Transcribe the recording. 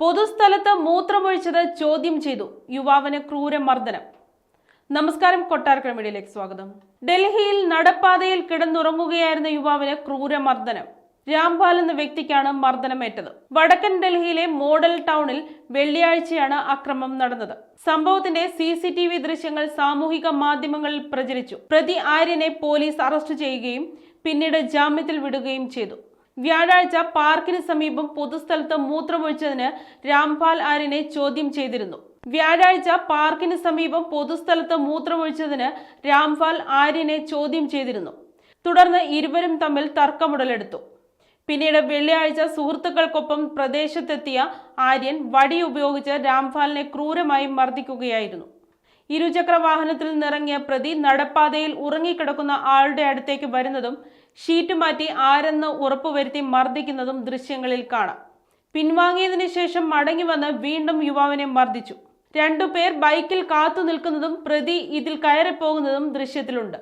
പൊതുസ്ഥലത്ത് മൂത്രമൊഴിച്ചത് ചോദ്യം ചെയ്തു യുവാവിന് ക്രൂരമർദ്ദനം. നമസ്കാരം, കൊട്ടാരക്കര മീഡിയയിലേക്ക് സ്വാഗതം. ഡൽഹിയിൽ നടപ്പാതയിൽ കിടന്നുറങ്ങുകയായിരുന്ന യുവാവിന് ക്രൂരമർദ്ദനം. രാംപാൽ എന്ന വ്യക്തിക്കാണ് മർദ്ദനമേറ്റത്. വടക്കൻ ഡൽഹിയിലെ മോഡൽ ടൗണിൽ വെള്ളിയാഴ്ചയാണ് അക്രമം നടന്നത്. സംഭവത്തിന്റെ CCTV ദൃശ്യങ്ങൾ സാമൂഹിക മാധ്യമങ്ങളിൽ പ്രചരിച്ചു. പ്രതി ആര്യനെ പോലീസ് അറസ്റ്റ് ചെയ്യുകയും പിന്നീട് ജാമ്യത്തിൽ വിടുകയും ചെയ്തു. വ്യാഴാഴ്ച പാർക്കിന് സമീപം പൊതുസ്ഥലത്ത് മൂത്രമൊഴിച്ചതിന് രാംപാൽ ആര്യനെ ചോദ്യം ചെയ്തിരുന്നു. തുടർന്ന് ഇരുവരും തമ്മിൽ തർക്കമുടലെടുത്തു. പിന്നീട് വെള്ളിയാഴ്ച സുഹൃത്തുക്കൾക്കൊപ്പം പ്രദേശത്തെത്തിയ ആര്യൻ വടി ഉപയോഗിച്ച് രാംപാലിനെ ക്രൂരമായി മർദ്ദിക്കുകയായിരുന്നു. ഇരുചക്ര വാഹനത്തിൽ നിന്നിറങ്ങിയ പ്രതി നടപ്പാതയിൽ ഉറങ്ങിക്കിടക്കുന്ന ആളുടെ അടുത്തേക്ക് വരുന്നതും ഷീറ്റ് മാറ്റി ആരെന്ന് ഉറപ്പുവരുത്തി മർദ്ദിക്കുന്നതും ദൃശ്യങ്ങളിൽ കാണാം. പിൻവാങ്ങിയതിനു ശേഷം മടങ്ങി വന്ന് വീണ്ടും യുവാവിനെ മർദ്ദിച്ചു. രണ്ടുപേർ ബൈക്കിൽ കാത്തു നിൽക്കുന്നതും പ്രതി ഇതിൽ കയറിപ്പോകുന്നതും ദൃശ്യത്തിലുണ്ട്.